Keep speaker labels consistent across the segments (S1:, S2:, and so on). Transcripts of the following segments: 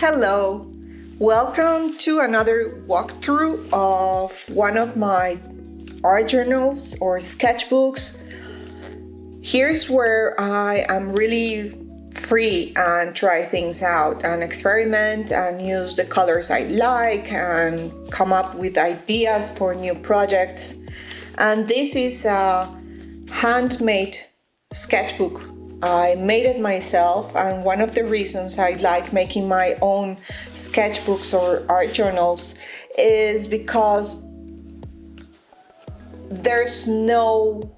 S1: Hello, welcome to another walkthrough of one of my art journals or sketchbooks. Here's where I am really free and try things out and experiment and use the colors I like and come up with ideas for new projects. And this is a handmade sketchbook. I made it myself, and one of the reasons I like making my own sketchbooks or art journals is because there's no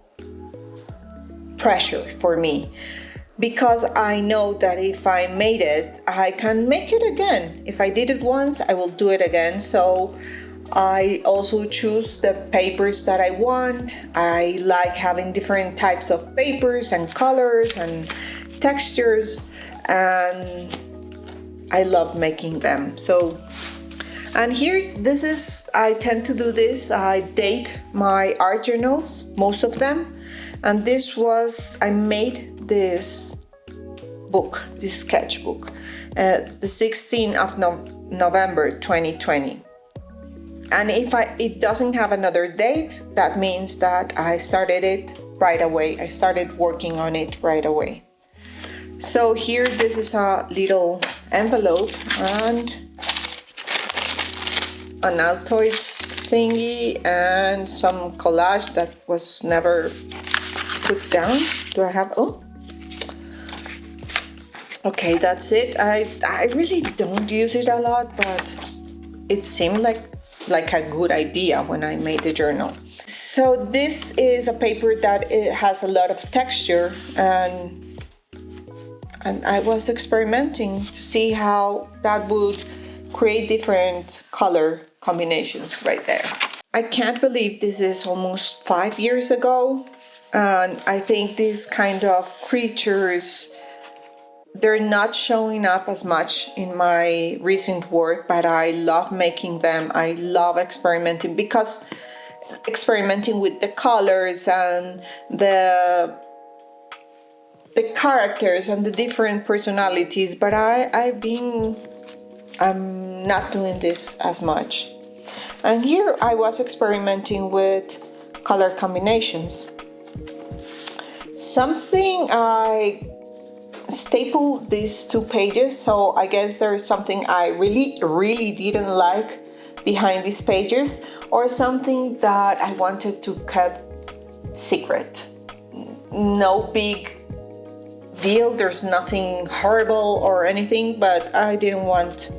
S1: pressure for me, because I know that if I made it, I can make it again. If I did it once, I will do it again. So I also choose the papers that I want. I like having different types of papers and colors and textures, and I love making them. And here, I tend to do this. I date my art journals, most of them. And I made this book, this sketchbook, the 16th of November 2020. And if it doesn't have another date, that means that I started it right away. I started working on it right away. So here, this is a little envelope and an Altoids thingy and some collage that was never put down. Do I have, okay, that's it. I really don't use it a lot, but it seemed like a good idea when I made the journal. So this is a paper that it has a lot of texture, and I was experimenting to see how that would create different color combinations right there. I can't believe this is almost 5 years ago, and I think these kind of creatures, they're not showing up as much in my recent work, but I love making them. I love experimenting with the colors and the characters and the different personalities, but I'm not doing this as much. And here I was experimenting with color combinations. I stapled these 2 pages, so I guess there's something I really didn't like behind these pages, or something that I wanted to keep secret. No big deal, there's nothing horrible or anything, but I didn't want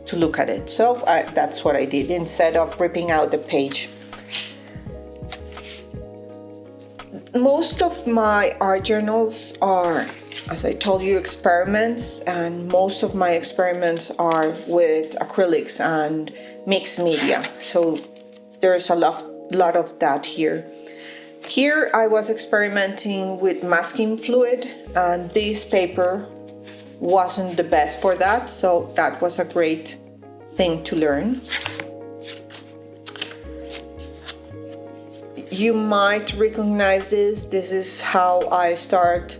S1: to look at it, so that's what I did instead of ripping out the page. Most of my art journals are, as I told you, experiments, and most of my experiments are with acrylics and mixed media. So there's a lot of that here. Here I was experimenting with masking fluid, and this paper wasn't the best for that, so that was a great thing to learn. You might recognize this. This is how I start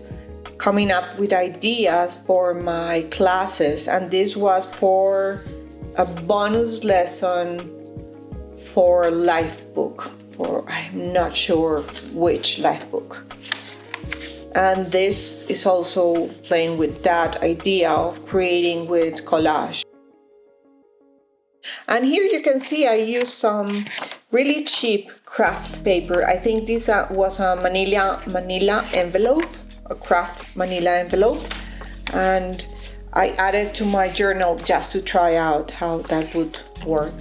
S1: coming up with ideas for my classes, and this was for a bonus lesson for life book, I'm not sure which life book. And this is also playing with that idea of creating with collage. And here you can see I used some really cheap craft paper. I think this was a manila envelope, a craft manila envelope, and I added to my journal just to try out how that would work.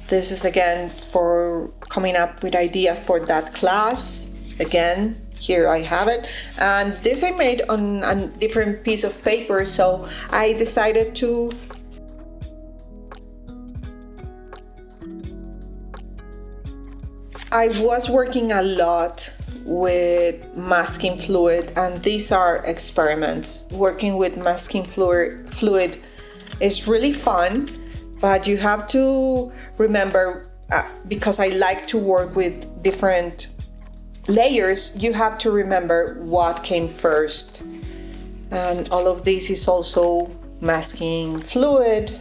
S1: This is again for coming up with ideas for that class. Again, here I have it, and this I made on a different piece of paper, so I decided to I was working a lot with masking fluid, and these are experiments. Working with masking fluid is really fun, but you have to remember, because I like to work with different layers, you have to remember what came first. And all of this is also masking fluid.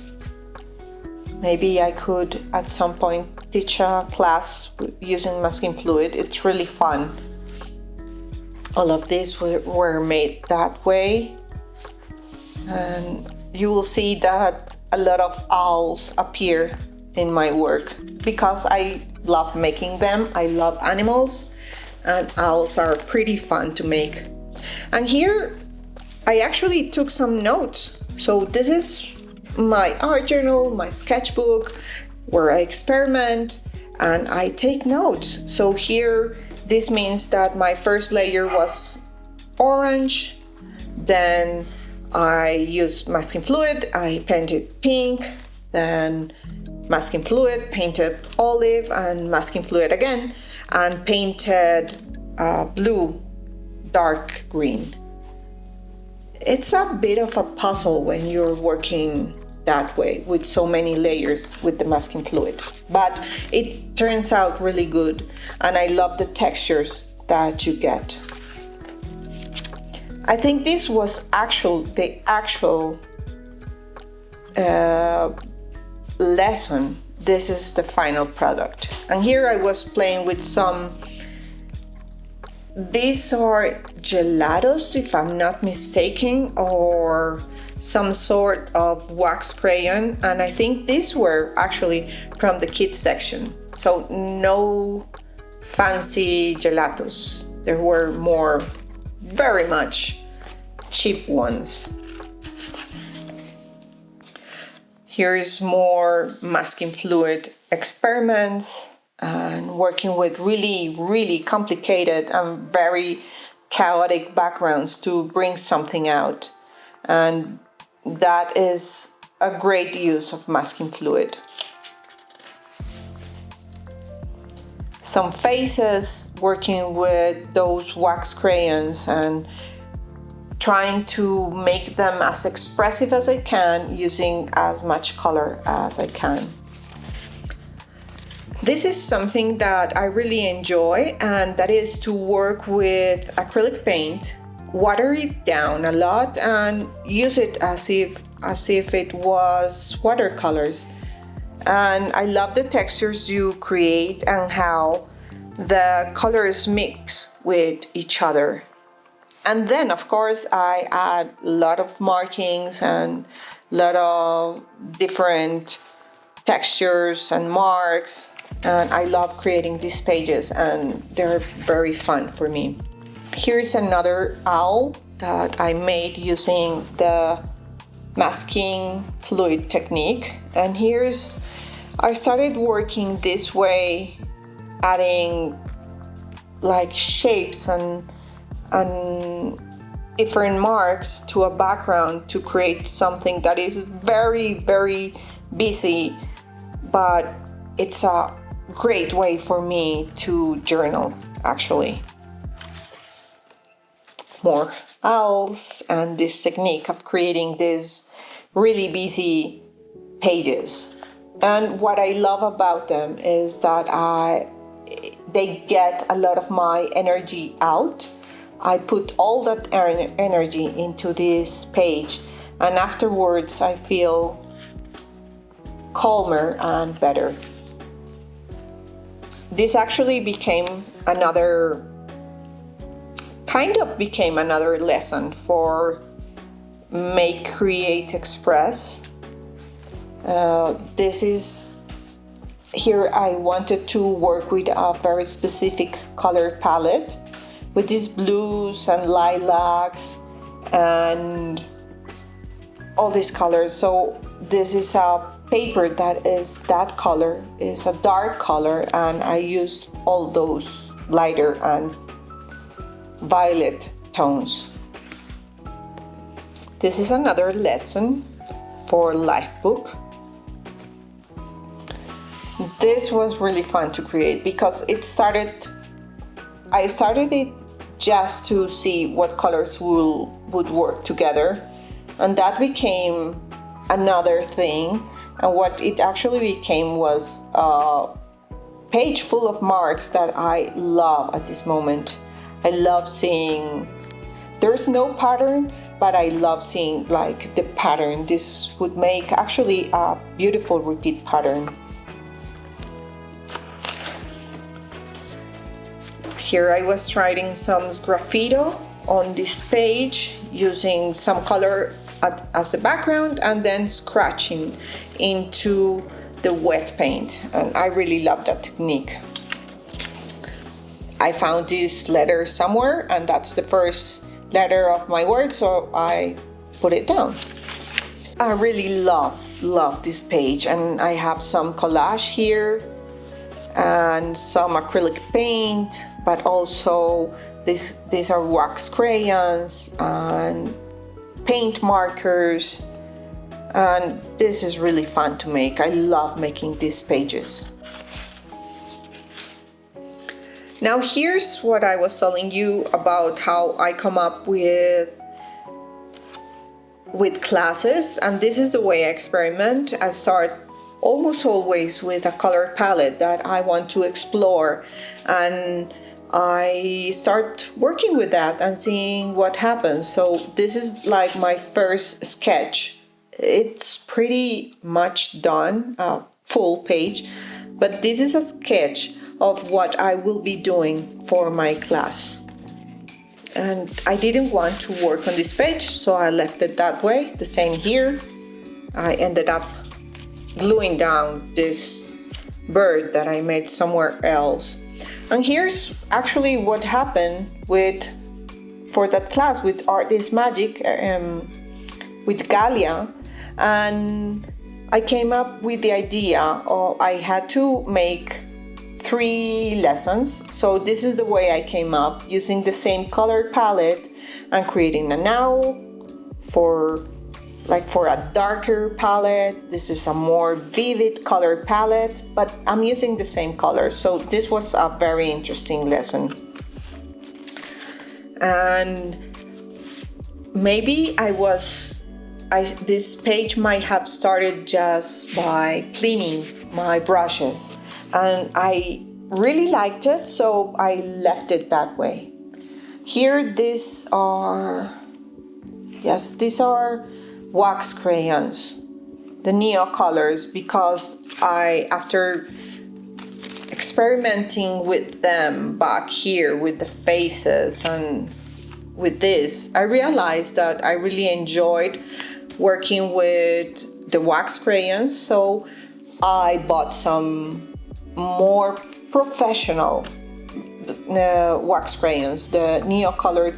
S1: Maybe I could at some point teach a class using masking fluid. It's really fun. All of these were made that way. And you will see that a lot of owls appear in my work because I love making them. I love animals, and owls are pretty fun to make. And here I actually took some notes. So this is my art journal, my sketchbook, where I experiment and I take notes. So here, this means that my first layer was orange, then I used masking fluid, I painted pink, then masking fluid, painted olive, and masking fluid again, and painted blue, dark green. It's a bit of a puzzle when you're working that way with so many layers with the masking fluid, but it turns out really good, and I love the textures that you get. I think this was the actual lesson. This is the final product, and here I was playing with some. These are gelatos, if I'm not mistaken, or some sort of wax crayon, and I think these were actually from the kids section. So no fancy gelatos. There were more, very much cheap ones. Here's more masking fluid experiments and working with really complicated and very chaotic backgrounds to bring something out. And that is a great use of masking fluid. Some faces, working with those wax crayons and trying to make them as expressive as I can, using as much color as I can. This is something that I really enjoy, and that is to work with acrylic paint, water it down a lot, and use it as if it was watercolors. And I love the textures you create and how the colors mix with each other. And then, of course, I add a lot of markings and a lot of different textures and marks. And I love creating these pages, and they're very fun for me. Here's another owl that I made using the masking fluid technique. And I started working this way, adding like shapes and different marks to a background to create something that is very busy, but it's a great way for me to journal, actually. More owls and this technique of creating these really busy pages. And what I love about them is that they get a lot of my energy out. I put all that energy into this page, and afterwards I feel calmer and better. This actually became another lesson for Make, Create, Express. Here I wanted to work with a very specific color palette with these blues and lilacs and all these colors. So this is a paper that is that color, is a dark color, and I used all those lighter and violet tones. This is another lesson for Life Book. This was really fun to create because I started it just to see what colors would work together, and that became another thing. And what it actually became was a page full of marks that I love at this moment. I love seeing There's no pattern, but I love seeing like the pattern. This would make actually a beautiful repeat pattern. Here I was trying some graffito on this page using some color as a background and then scratching into the wet paint, and I really love that technique. I found this letter somewhere and that's the first letter of my word, so I put it down. I really love this page, and I have some collage here and some acrylic paint, but also these are wax crayons and paint markers, and this is really fun to make. I love making these pages. Now here's what I was telling you about how I come up with classes, and this is the way I experiment. I start almost always with a color palette that I want to explore, and I start working with that and seeing what happens. So this is like my first sketch. It's pretty much done, full page, but this is a sketch of what I will be doing for my class. And I didn't want to work on this page, so I left it that way. The same here. I ended up gluing down this bird that I made somewhere else. And here's actually what happened for that class with Art is Magic with Galia. And I came up with the idea of I had to make 3 lessons. So this is the way I came up, using the same color palette and creating an owl for a darker palette. This is a more vivid color palette, but I'm using the same color. So this was a very interesting lesson. And maybe this page might have started just by cleaning my brushes, and I really liked it, so I left it that way. Here, these are wax crayons, the neo colors, because after experimenting with them back here with the faces and with this, I realized that I really enjoyed working with the wax crayons, so I bought some more professional wax crayons, the Neo Colored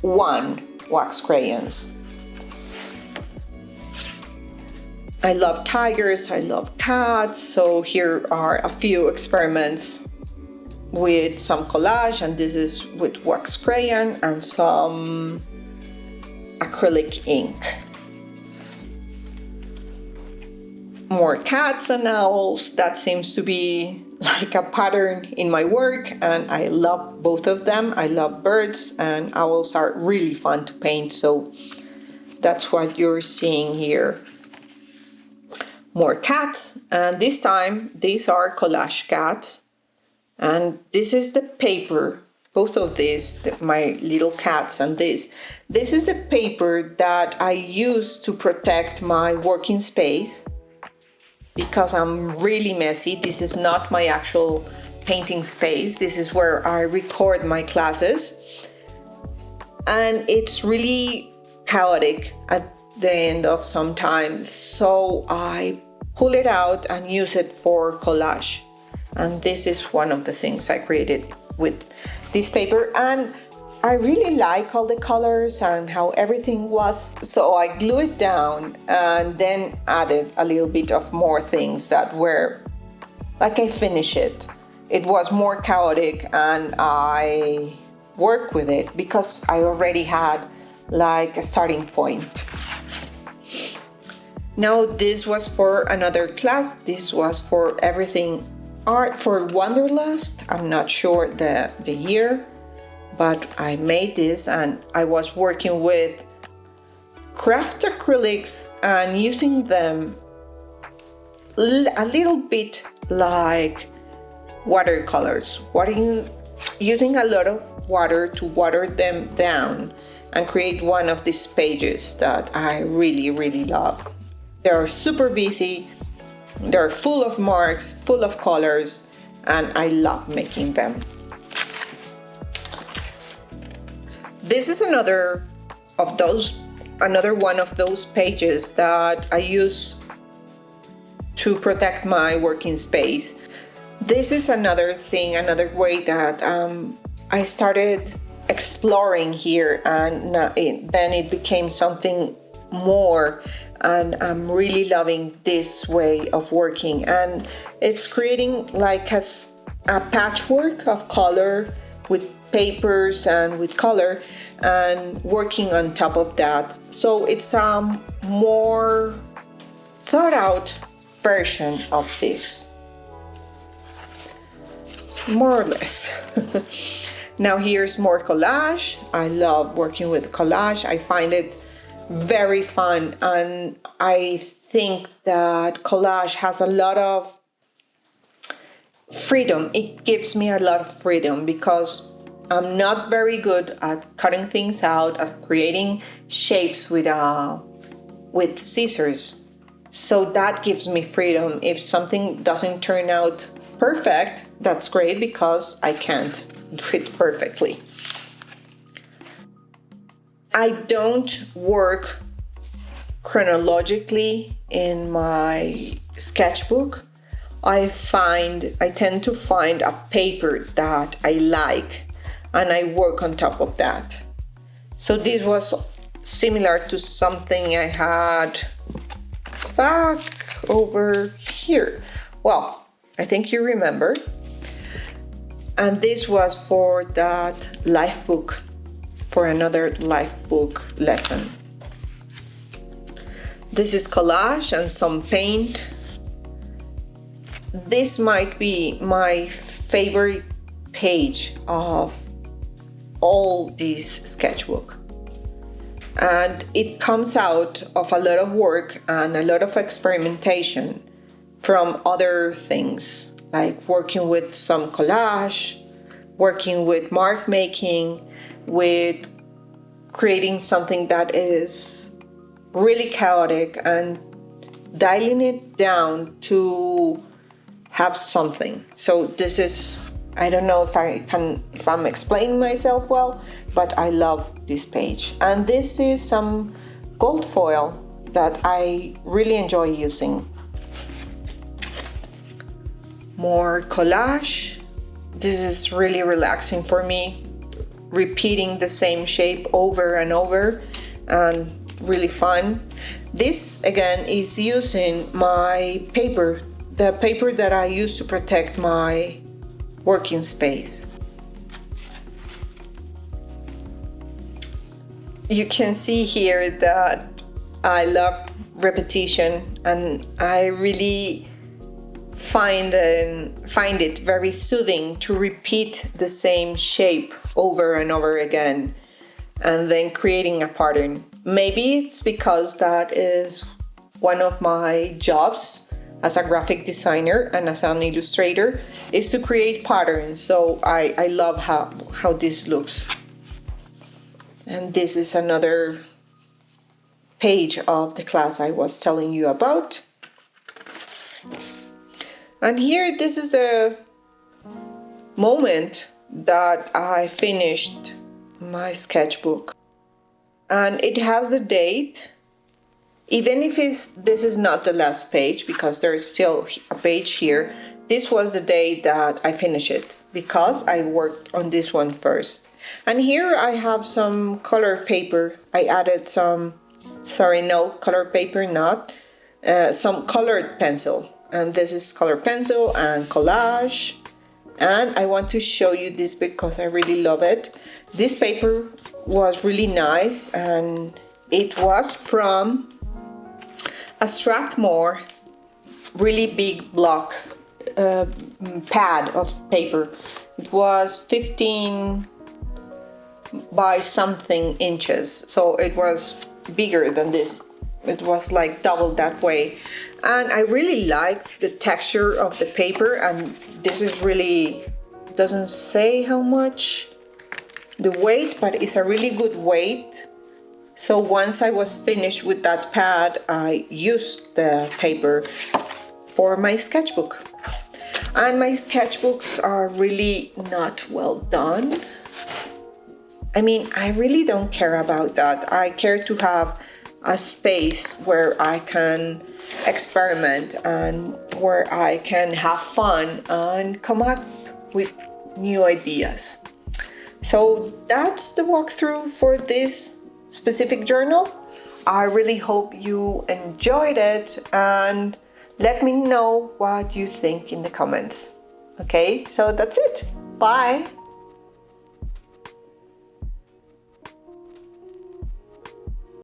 S1: 1 wax crayons. I love tigers, I love cats, so here are a few experiments with some collage, and this is with wax crayon and some acrylic ink. More cats and owls. That seems to be like a pattern in my work, and I love both of them. I love birds, and owls are really fun to paint, so that's what you're seeing here. More cats, and this time these are collage cats, and this is the paper. Both of these, my little cats and this is the paper that I use to protect my working space, because I'm really messy. This is not my actual painting space. This is where I record my classes, and it's really chaotic at the end of some time, so I pull it out and use it for collage. And this is one of the things I created with this paper, and I really like all the colors and how everything was, so I glue it down and then added a little bit of more things that were like I finish it. It was more chaotic, and I worked with it because I already had like a starting point. Now this was for another class. This was for Everything Art for Wanderlust. I'm not sure the year, but I made this, and I was working with craft acrylics and using them a little bit like watercolors, using a lot of water to water them down and create one of these pages that I really love. They are super busy, they're full of marks, full of colors, and I love making them. This is another one of those pages that I use to protect my working space. This is another way that I started exploring here, and then it became something more, and I'm really loving this way of working, and it's creating like a patchwork of color with papers and with color and working on top of that. So it's a more thought out version of this, more or less. Now here's more collage. I love working with collage. I find it very fun, and I think that collage has a lot of freedom. It gives me a lot of freedom because I'm not very good at cutting things out, of creating shapes with scissors. So that gives me freedom. If something doesn't turn out perfect, that's great because I can't do it perfectly. I don't work chronologically in my sketchbook. I tend to find a paper that I like, and I work on top of that. So this was similar to something I had back over here. Well, I think you remember. And this was for that life book, for another life book lesson. This is collage and some paint. This might be my favorite page of all these sketchbook, and it comes out of a lot of work and a lot of experimentation from other things, like working with some collage, working with mark making, with creating something that is really chaotic and dialing it down to have something. So this is, I don't know if I'm explaining myself well, but I love this page. And this is some gold foil that I really enjoy using. More collage. This is really relaxing for me, repeating the same shape over and over, and really fun. This again is using my paper, the paper that I use to protect my working space. You can see here that I love repetition, and I really find it very soothing to repeat the same shape over and over again and then creating a pattern. Maybe it's because that is one of my jobs as a graphic designer and as an illustrator, is to create patterns. So I love how this looks. And this is another page of the class I was telling you about. And here, this is the moment that I finished my sketchbook. And it has the date, even if this is not the last page, because there's still a page here. This was the day that I finished it, because I worked on this one first. And here I have some color paper. I added some, color paper, some colored pencil. And this is color pencil and collage. And I want to show you this because I really love it. This paper was really nice, and it was from a Strathmore really big block pad of paper. It was 15 by something inches, so it was bigger than this. It was like double that way, and I really like the texture of the paper. And this is really, doesn't say how much, the weight, but it's a really good weight. So once I was finished with that pad, I used the paper for my sketchbook. And my sketchbooks are really not well done. I mean, I really don't care about that. I care to have a space where I can experiment and where I can have fun and come up with new ideas. So that's the walkthrough for this specific journal. I really hope you enjoyed it, and let me know what you think in the comments. Okay, so that's it. Bye.